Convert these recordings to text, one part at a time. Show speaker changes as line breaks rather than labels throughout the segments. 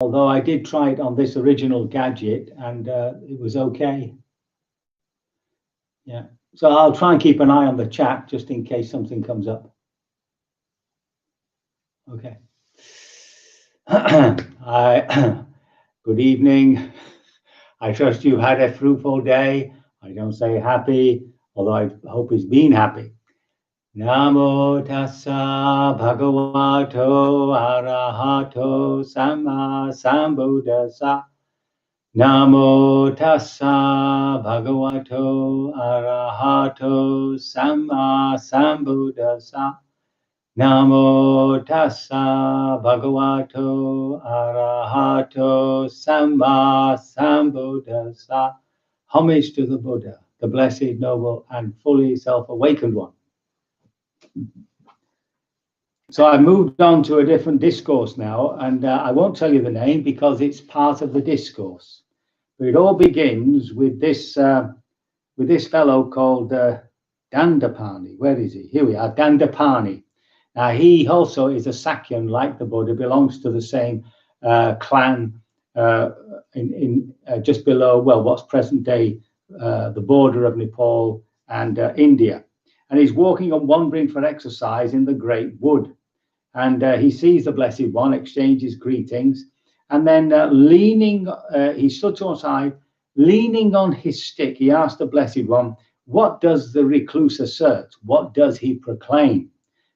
although I did try it on this original gadget and it was okay. Yeah, so I'll try and keep an eye on the chat just in case something comes up. Okay. Good evening. I trust you've had a fruitful day. I don't say happy, although I hope it's been happy. Namo tassa bhagavato arahato samma sambuddhassa. Namo tassa bhagavato arahato samma sambuddhassa. Namo tassa bhagavato arahato samma sambuddhassa. Homage to the Buddha, the blessed, noble, and fully self-awakened one. So I moved on to a different discourse now, and I won't tell you the name because it's part of the discourse. But it all begins with this fellow called Dandapani. Where is he? Here we are, Dandapani. Now he also is a Sakyan, like the Buddha, belongs to the same clan in just below, well, what's present day the border of Nepal and India. And he's walking and wandering for exercise in the great wood. And he sees the Blessed One, exchanges greetings, and then he stood to one side, leaning on his stick. He asked the Blessed One, what does the recluse assert? What does he proclaim?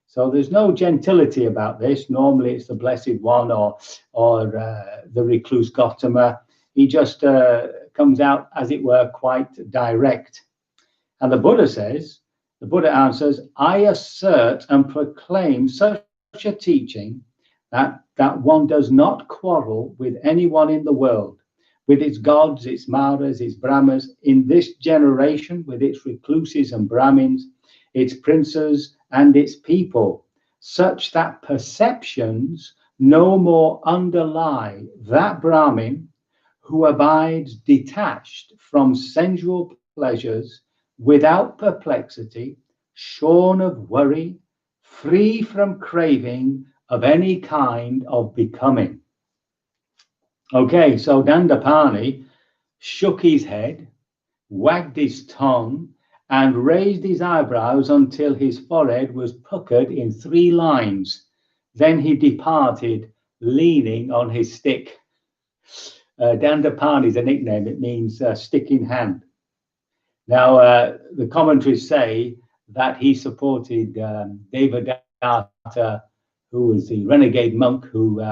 So there's no gentility about this. Normally it's the Blessed One or the recluse Gautama. He just comes out, as it were, quite direct. And the Buddha answers, I assert and proclaim such a teaching that one does not quarrel with anyone in the world, with its gods, its maras, its brahmas, in this generation, with its recluses and brahmins, its princes and its people, such that perceptions no more underlie that Brahmin who abides detached from sensual pleasures, without perplexity, shorn of worry, free from craving of any kind of becoming. Okay, so Dandapani shook his head, wagged his tongue, and raised his eyebrows until his forehead was puckered in 3 lines. Then he departed, leaning on his stick. Dandapani is a nickname. It means stick in hand. Now, the commentaries say that he supported Devadatta, who was the renegade monk who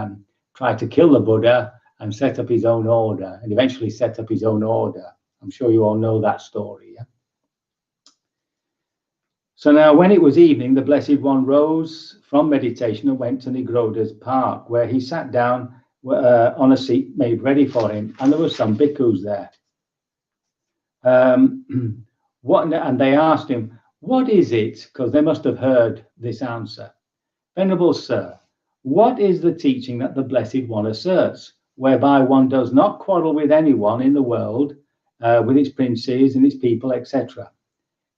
tried to kill the Buddha and set up his own order, and eventually set up his own order. I'm sure you all know that story. Yeah? So now, when it was evening, the Blessed One rose from meditation and went to Nigroda's park, where he sat down on a seat made ready for him, and there were some bhikkhus there. And they asked him, what is it? Because they must have heard this answer. Venerable Sir, what is the teaching that the Blessed One asserts, whereby one does not quarrel with anyone in the world, with its princes and its people, etc.?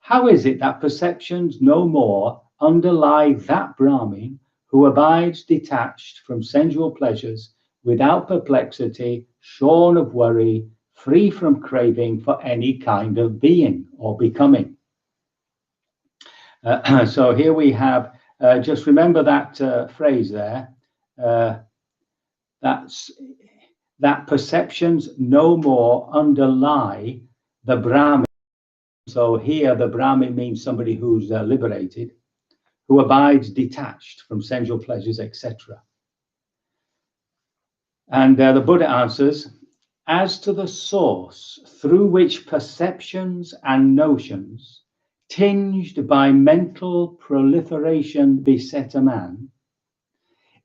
How is it that perceptions no more underlie that Brahmin who abides detached from sensual pleasures, without perplexity, shorn of worry, free from craving for any kind of being or becoming? So here we have, just remember that phrase there, that perceptions no more underlie the Brahmin. So here the Brahmin means somebody who's liberated, who abides detached from sensual pleasures, etc. And the Buddha answers, as to the source through which perceptions and notions, tinged by mental proliferation, beset a man,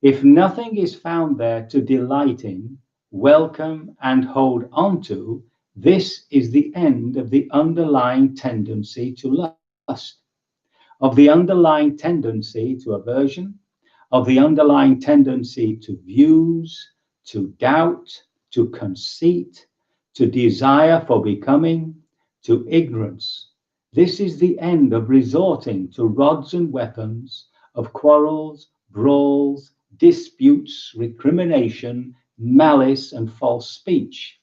if nothing is found there to delight in, welcome, and hold on to, this is the end of the underlying tendency to lust, of the underlying tendency to aversion, of the underlying tendency to views, to doubt, to conceit, to desire for becoming, to ignorance. This is the end of resorting to rods and weapons, of quarrels, brawls, disputes, recrimination, malice, and false speech.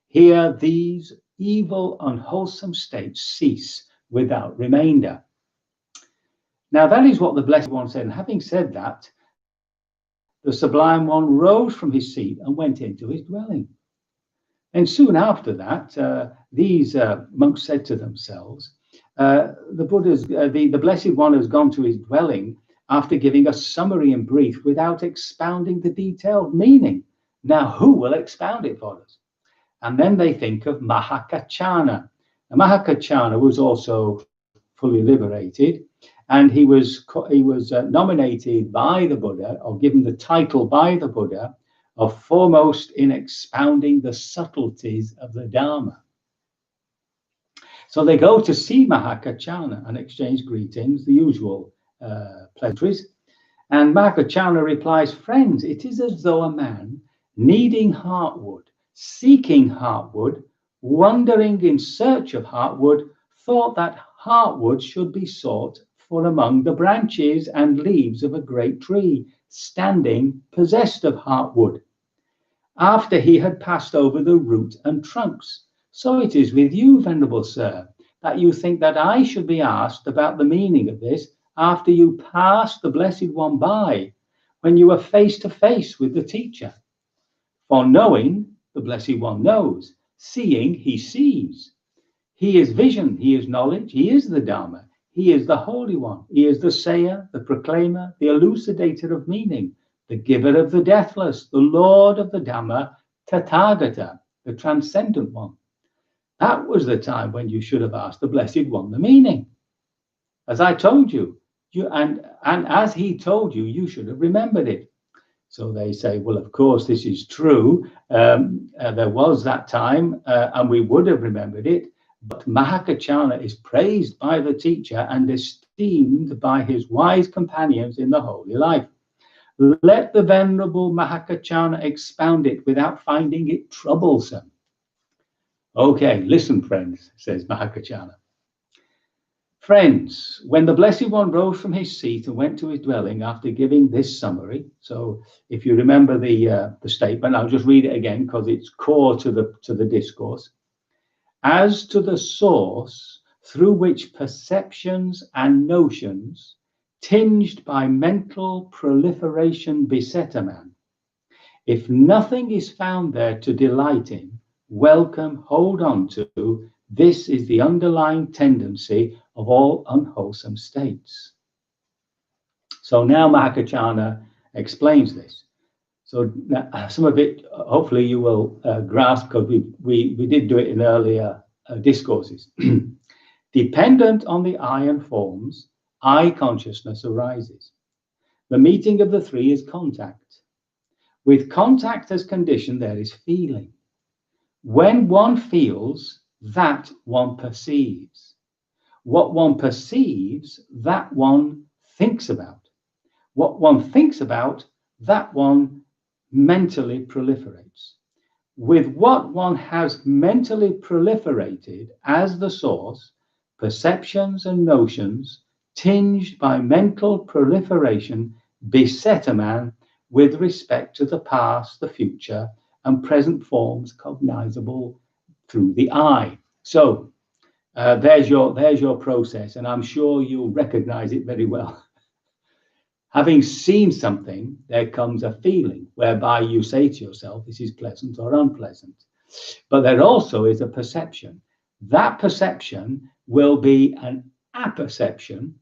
Here these evil, unwholesome states cease without remainder. Now that is what the Blessed One said. And having said that, the Sublime One rose from his seat and went into his dwelling. And soon after that, these monks said to themselves, the Blessed One has gone to his dwelling after giving a summary in brief without expounding the detailed meaning. Now, who will expound it for us? And then they think of Mahakachana. Now, Mahakachana was also fully liberated, and he was nominated by the Buddha, or given the title by the Buddha, of foremost in expounding the subtleties of the Dharma. So they go to see Mahakachana and exchange greetings, the usual pleasantries. And Mahakachana replies, "Friends, it is as though a man needing heartwood, seeking heartwood, wandering in search of heartwood, thought that heartwood should be sought for among the branches and leaves of a great tree, standing possessed of heartwood, after he had passed over the root and trunks. So it is with you, Venerable Sir, that you think that I should be asked about the meaning of this after you passed the Blessed One by, when you were face to face with the teacher. For knowing, the Blessed One knows. Seeing, he sees. He is vision, he is knowledge, he is the Dharma. He is the Holy One. He is the sayer, the proclaimer, the elucidator of meaning, the giver of the deathless, the Lord of the Dhamma, Tathagata, the transcendent one. That was the time when you should have asked the Blessed One the meaning. As I told you, and as he told you, you should have remembered it." So they say, well, of course, this is true. There was that time, and we would have remembered it. But Mahakachana is praised by the teacher and esteemed by his wise companions in the holy life. Let the Venerable Mahakachana expound it without finding it troublesome. Okay, listen, friends, says Mahakachana. Friends, when the Blessed One rose from his seat and went to his dwelling after giving this summary, so if you remember the statement, I'll just read it again because it's core to the discourse. As to the source through which perceptions and notions, tinged by mental proliferation, beset a man, if nothing is found there to delight in, welcome, hold on to, this is the underlying tendency of all unwholesome states. So now Mahakachana explains this. So some of it, hopefully you will grasp, because we did do it in earlier discourses. Dependent on the I and forms, I consciousness arises. The meeting of the three is contact. With contact as condition, there is feeling. When one feels, that one perceives. What one perceives, that one thinks about. What one thinks about, that one mentally proliferates. With what one has mentally proliferated as the source, perceptions and notions, tinged by mental proliferation, beset a man with respect to the past, the future, and present forms cognizable through the I. So there's your process, and I'm sure you'll recognize it very well. Having seen something, there comes a feeling whereby you say to yourself, this is pleasant or unpleasant. But there also is a perception. That perception will be an apperception,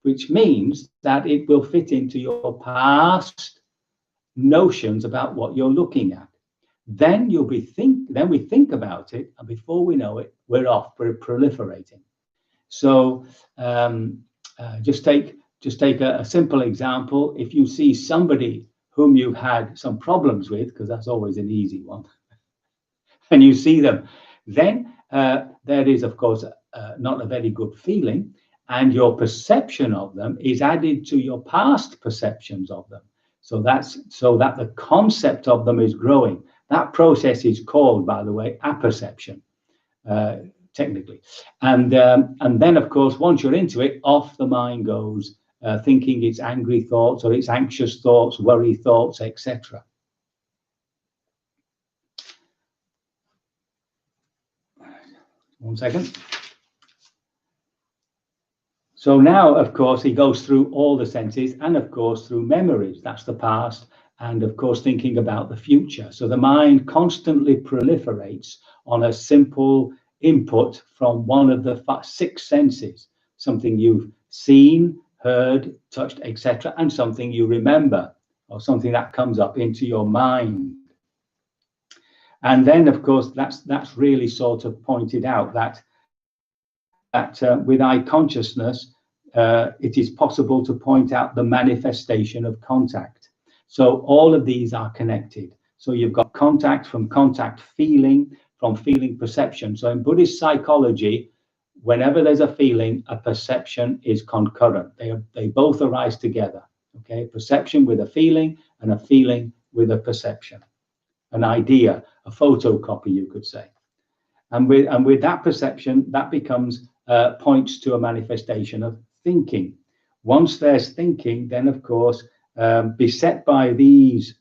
which means that it will fit into your past notions about what you're looking at. Then we think about it, and before we know it, we're off, we're proliferating. So just take a simple example. If you see somebody whom you've had some problems with, because that's always an easy one, and you see them, then there is, of course, not a very good feeling, and your perception of them is added to your past perceptions of them. So that the concept of them is growing. That process is called, by the way, apperception, technically. And then, of course, once you're into it, off the mind goes, thinking it's angry thoughts or it's anxious thoughts, worry thoughts, etc. 1 second. So now, of course, he goes through all the senses and, of course, through memories. That's the past. And, of course, thinking about the future. So the mind constantly proliferates on a simple input from one of the 6 senses, something you've seen, heard, touched, etc., and something you remember, or something that comes up into your mind. And then, of course, that's really sort of pointed out that with eye consciousness, it is possible to point out the manifestation of contact. So all of these are connected. So you've got contact, from contact feeling, from feeling perception. So in Buddhist psychology, whenever there's a feeling, a perception is concurrent. They both arise together. Okay, perception with a feeling, and a feeling with a perception, an idea, a photocopy, you could say. And with that perception, that becomes points to a manifestation of thinking. Once there's thinking, then of course, beset by these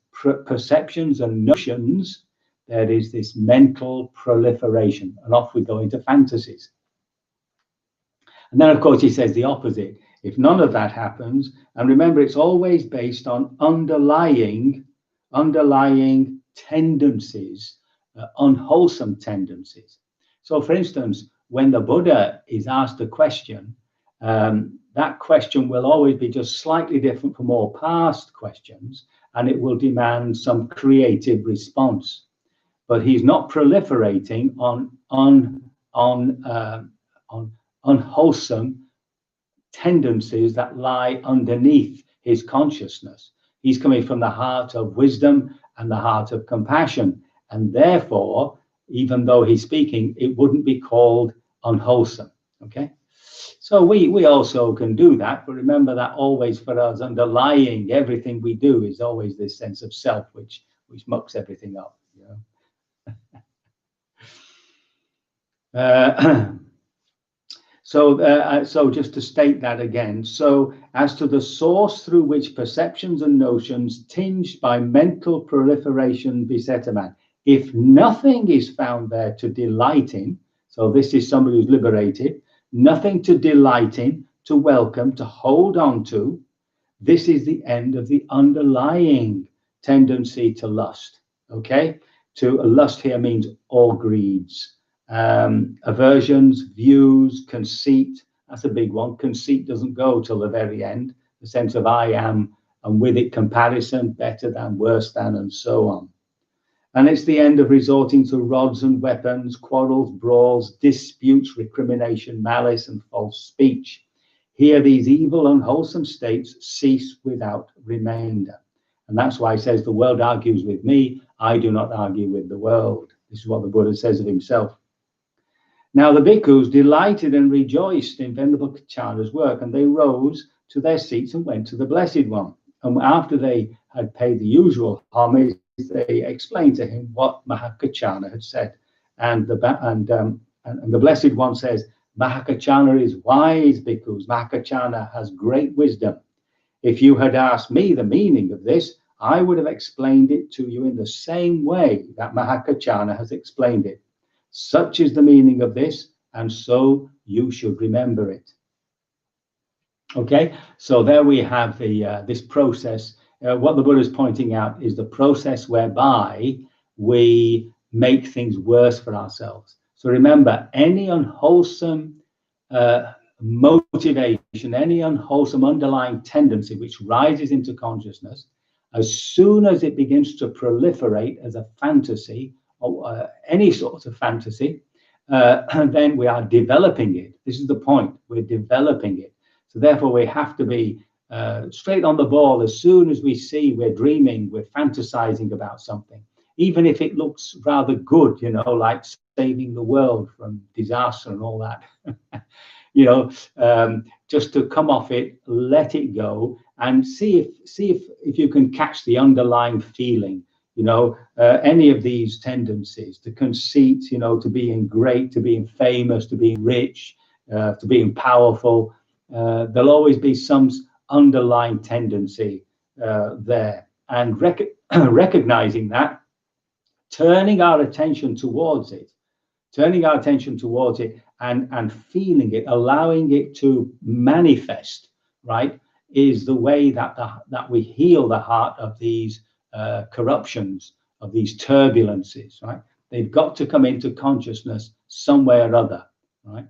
perceptions and notions, there is this mental proliferation, and off we go into fantasies. And then, of course, he says the opposite. If none of that happens, and remember, it's always based on underlying tendencies, unwholesome tendencies. So, for instance, when the Buddha is asked a question, that question will always be just slightly different from all past questions, and it will demand some creative response. But he's not proliferating on unwholesome tendencies that lie underneath his consciousness. He's coming from the heart of wisdom and the heart of compassion, and therefore, even though he's speaking, it wouldn't be called unwholesome. Okay, so we also can do that, but remember that always for us, underlying everything we do is always this sense of self, which mucks everything up. You know? So just to state that again, so as to the source through which perceptions and notions tinged by mental proliferation beset a man, if nothing is found there to delight in, so this is somebody who's liberated, nothing to delight in, to welcome, to hold on to, this is the end of the underlying tendency to lust. Okay, to lust here means all greeds. Aversions, views, conceit, that's a big one. Conceit doesn't go till the very end, the sense of I am, and with it comparison, better than, worse than, and so on. And it's the end of resorting to rods and weapons, quarrels, brawls, disputes, recrimination, malice, and false speech. Here these evil, unwholesome states cease without remainder. And that's why he says, the world argues with me, I do not argue with the world. This is what the Buddha says of himself. Now the bhikkhus delighted and rejoiced in Venerable Kachana's work, and they rose to their seats and went to the Blessed One. And after they had paid the usual homage, they explained to him what Mahakachana had said. And the Blessed One says, Mahakachana is wise, bhikkhus. Mahakachana has great wisdom. If you had asked me the meaning of this, I would have explained it to you in the same way that Mahakachana has explained it. Such is the meaning of this, and so you should remember it. Okay, so there we have the this process. What the Buddha is pointing out is the process whereby we make things worse for ourselves. So remember, any unwholesome motivation, any unwholesome underlying tendency which rises into consciousness, as soon as it begins to proliferate as a fantasy, or any sort of fantasy, then we are developing it. This is the point, we're developing it. So therefore we have to be straight on the ball as soon as we see we're dreaming, we're fantasizing about something, even if it looks rather good, you know, like saving the world from disaster and all that. You know, just to come off it, let it go, and see if you can catch the underlying feeling. You know, any of these tendencies, to conceit, you know, to being great, to being famous, to being rich, to being powerful, there'll always be some underlying tendency there. And recognizing that, turning our attention towards it, turning our attention towards it and feeling it, allowing it to manifest, right, is the way that that we heal the heart of these corruptions, of these turbulences, right? They've got to come into consciousness some way or other, right?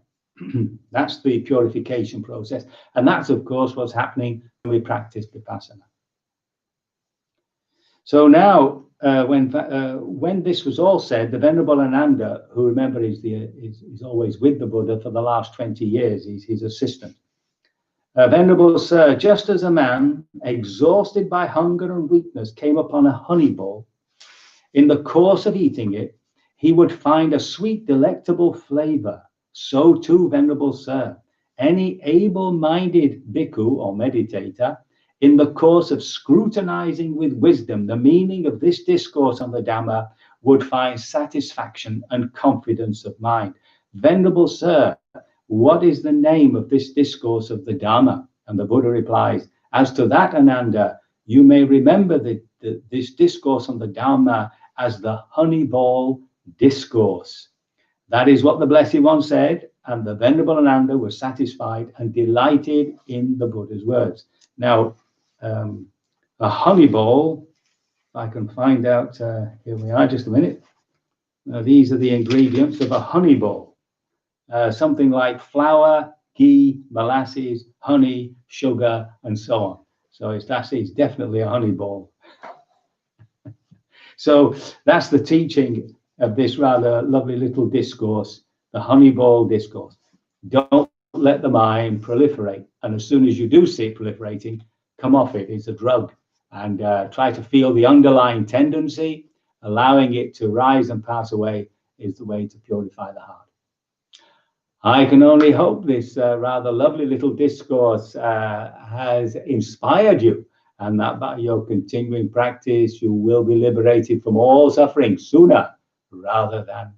That's the purification process. And that's, of course, what's happening when we practice Vipassana. So now, when this was all said, the Venerable Ananda, who remember is always with the Buddha for the last 20 years, he's his assistant. Venerable Sir, just as a man exhausted by hunger and weakness came upon a honey ball, in the course of eating it, he would find a sweet, delectable flavor. So too, Venerable Sir, any able-minded bhikkhu or meditator, in the course of scrutinizing with wisdom the meaning of this discourse on the Dhamma, would find satisfaction and confidence of mind. Venerable Sir, what is the name of this discourse of the Dhamma? And the Buddha replies, as to that, Ananda, you may remember this discourse on the Dhamma as the Honeyball Discourse. That is what the Blessed One said, and the Venerable Ananda was satisfied and delighted in the Buddha's words. Now, a honey ball, if I can find out, here we are, just a minute. These are the ingredients of a honey ball. Something like flour, ghee, molasses, honey, sugar, and so on. So it's definitely a honey ball. So that's the teaching of this rather lovely little discourse, the Honeyball Discourse. Don't let the mind proliferate. And as soon as you do see it proliferating, come off it. It's a drug. And try to feel the underlying tendency. Allowing it to rise and pass away is the way to purify the heart. I can only hope this rather lovely little discourse has inspired you, and that by your continuing practice, you will be liberated from all suffering sooner rather than